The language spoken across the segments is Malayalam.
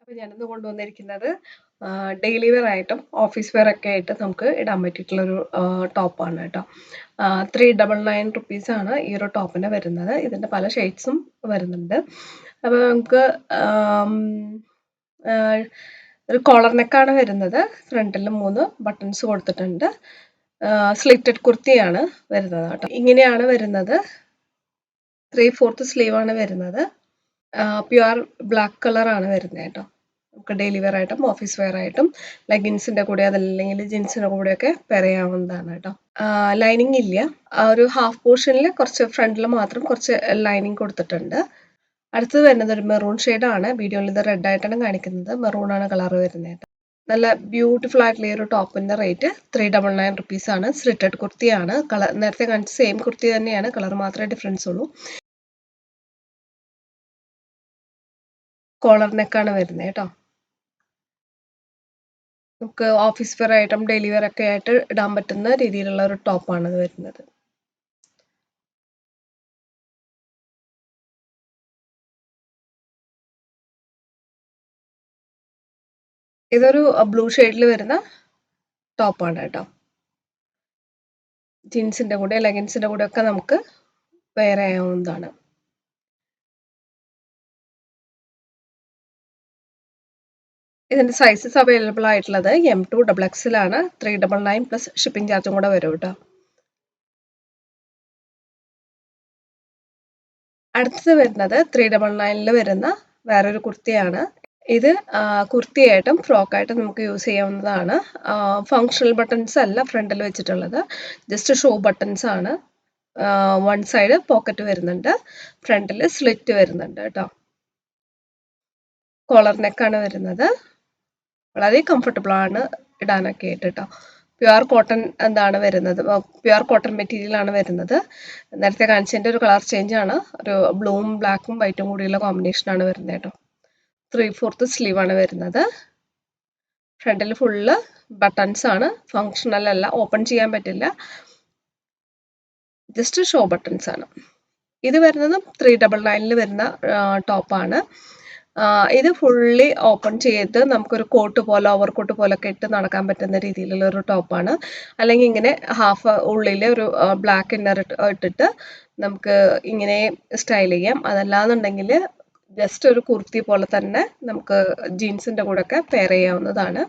അപ്പോൾ ഞാനിന്ന് കൊണ്ടുവന്നിരിക്കുന്നത് ഡെയിലി വെയർ ആയിട്ടും ഓഫീസ് വെയർ ഒക്കെ ആയിട്ട് നമുക്ക് ഇടാൻ പറ്റിയിട്ടുള്ളൊരു ടോപ്പാണ് കേട്ടോ. 399 റുപ്പീസാണ് ഈ ഒരു ടോപ്പിന് വരുന്നത്. ഇതിൻ്റെ പല ഷെയ്ഡ്സും വരുന്നുണ്ട്. അപ്പോൾ നമുക്ക് ഒരു കോളർ നെക്കാണ് വരുന്നത്. ഫ്രണ്ടിൽ 3 ബട്ടൺസ് കൊടുത്തിട്ടുണ്ട്. സ്ലിറ്റഡ് കുർത്തിയാണ് വരുന്നത് കേട്ടോ. ഇങ്ങനെയാണ് വരുന്നത്. 3/4 സ്ലീവാണ് വരുന്നത്. പ്യുവർ ബ്ലാക്ക് കളറാണ് വരുന്നത് കേട്ടോ. നമുക്ക് ഡെയിലി വെയർ ആയിട്ടും ഓഫീസ് വെയർ ആയിട്ടും ലെഗിൻസിൻ്റെ കൂടെ അതല്ലെങ്കിൽ ജീൻസിൻ്റെ കൂടെയൊക്കെ പെയർ ചെയ്യാവുന്നതാണ് കേട്ടോ. ലൈനിങ് ഇല്ല. ഒരു ഹാഫ് പോർഷനിൽ കുറച്ച് ഫ്രണ്ടിൽ മാത്രം കുറച്ച് ലൈനിങ് കൊടുത്തിട്ടുണ്ട്. അടുത്തത് വരുന്നത് ഒരു മെറൂൺ ഷെയ്ഡാണ്. വീഡിയോയിൽ ഇത് റെഡ് ആയിട്ടാണ് കാണിക്കുന്നത്. മെറൂണാണ് കളർ വരുന്നത് കേട്ടോ. നല്ല ബ്യൂട്ടിഫുൾ ആയിട്ടുള്ള ഈ ഒരു ടോപ്പിൻ്റെ റേറ്റ് 399 റുപ്പീസാണ്. സ്ലിറ്റഡ് കുർത്തിയാണ്. കളർ നേരത്തെ കാണിച്ച സെയിം കുർത്തി തന്നെയാണ്, കളർ മാത്രമേ ഡിഫറൻസ് ഉള്ളൂ. കോളർ നെക്കാണ് വരുന്നത് കേട്ടോ. നമുക്ക് ഓഫീസ് വെയർ ആയിട്ടും ഡെയിലി വെയർ ഒക്കെ ആയിട്ട് ഇടാൻ പറ്റുന്ന രീതിയിലുള്ള ഒരു ടോപ്പാണ് ഇത് വരുന്നത്. ഇതൊരു ബ്ലൂ ഷെയ്ഡിൽ വരുന്ന ടോപ്പാണ് കേട്ടോ. ജീൻസിൻ്റെ കൂടെ ലെഗിൻസിൻ്റെ കൂടെ ഒക്കെ നമുക്ക് വെയർ ചെയ്യാവുന്നതാണ്. ഇതിൻ്റെ സൈസസ് അവൈലബിൾ ആയിട്ടുള്ളത് M2 XXL ആണ്. 399 പ്ലസ് ഷിപ്പിംഗ് ചാർജും കൂടെ വരും കേട്ടോ. അടുത്തത് വരുന്നത് 399 വരുന്ന വേറൊരു കുർത്തിയാണ്. ഇത് കുർത്തിയായിട്ടും ഫ്രോക്കായിട്ടും നമുക്ക് യൂസ് ചെയ്യാവുന്നതാണ്. ഫങ്ഷണൽ ബട്ടൺസ് അല്ല ഫ്രണ്ടിൽ വെച്ചിട്ടുള്ളത്, ജസ്റ്റ് ഷോ ബട്ടൺസ് ആണ്. വൺ സൈഡ് പോക്കറ്റ് വരുന്നുണ്ട്, ഫ്രണ്ടിൽ സ്ലിറ്റ് വരുന്നുണ്ട് കേട്ടോ. കോളർ നെക്കാണ് വരുന്നത്. വളരെ കംഫർട്ടബിൾ ആണ് ഇടാനൊക്കെ ആയിട്ട് കേട്ടോ. പ്യുവർ കോട്ടൺ എന്താണ് വരുന്നത്, പ്യുവർ കോട്ടൺ മെറ്റീരിയൽ ആണ് വരുന്നത്. നേരത്തെ കാണിച്ചതിൻ്റെ ഒരു കളർ ചേഞ്ച് ആണ്, ഒരു ബ്ലൂവും ബ്ലാക്കും വൈറ്റും കൂടിയുള്ള കോമ്പിനേഷനാണ് വരുന്നത് കേട്ടോ. 3/4 സ്ലീവാണ് വരുന്നത്. ഫ്രണ്ടിൽ ഫുള്ള് ബട്ടൺസ് ആണ്, ഫങ്ഷണൽ അല്ല, ഓപ്പൺ ചെയ്യാൻ പറ്റില്ല, ജസ്റ്റ് ഷോ ബട്ടൺസ് ആണ്. ഇത് വരുന്നത് 399 വരുന്ന ടോപ്പാണ്. ഇത് ഫുള്ളി ഓപ്പൺ ചെയ്ത് നമുക്കൊരു കോട്ട് പോലെ ഓവർകോട്ട് പോലൊക്കെ ഇട്ട് നടക്കാൻ പറ്റുന്ന രീതിയിലുള്ള ഒരു ടോപ്പാണ്. അല്ലെങ്കിൽ ഇങ്ങനെ ഹാഫ് ഉള്ളിൽ ഒരു ബ്ലാക്ക് ഇന്നർ ഇട്ടിട്ട് നമുക്ക് ഇങ്ങനെ സ്റ്റൈൽ ചെയ്യാം. അതല്ലാന്നുണ്ടെങ്കിൽ ജസ്റ്റ് ഒരു കുർത്തി പോലെ തന്നെ നമുക്ക് ജീൻസിൻ്റെ കൂടെ ഒക്കെ പെയർ ചെയ്യാവുന്നതാണ്.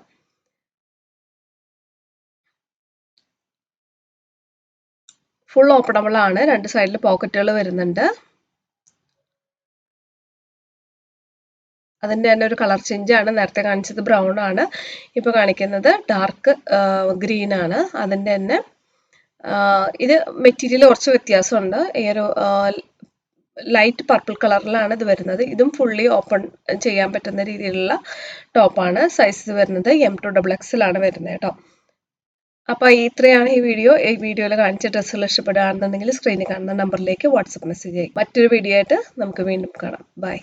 ഫുൾ ഓപ്പണബിൾ ആണ്. രണ്ട് സൈഡിൽ പോക്കറ്റുകൾ വരുന്നുണ്ട്. അതിൻ്റെ തന്നെ ഒരു കളർ ചേഞ്ച് ആണ്. നേരത്തെ കാണിച്ചത് ബ്രൗൺ ആണ്, ഇപ്പോൾ കാണിക്കുന്നത് ഡാർക്ക് ഗ്രീൻ ആണ്. അതിൻ്റെ തന്നെ ഇത് മെറ്റീരിയൽ കുറച്ച് വ്യത്യാസമുണ്ട്. ഈ ഒരു ലൈറ്റ് പർപ്പിൾ കളറിലാണ് ഇത് വരുന്നത്. ഇതും ഫുള്ളി ഓപ്പൺ ചെയ്യാൻ പറ്റുന്ന രീതിയിലുള്ള ടോപ്പാണ്. സൈസ് വരുന്നത് M2 XXL ആണ് വരുന്നത് കേട്ടോ. അപ്പോൾ ഇത്രയാണ് ഈ വീഡിയോ. ഈ വീഡിയോയിൽ കാണിച്ച ഡ്രസ്സുകൾ ഇഷ്ടപ്പെടുകയാണെന്നുണ്ടെങ്കിൽ സ്ക്രീനിൽ കാണുന്ന നമ്പറിലേക്ക് വാട്സപ്പ് മെസ്സേജ് ചെയ്യും. മറ്റൊരു വീഡിയോ ആയിട്ട് നമുക്ക് വീണ്ടും കാണാം. ബൈ.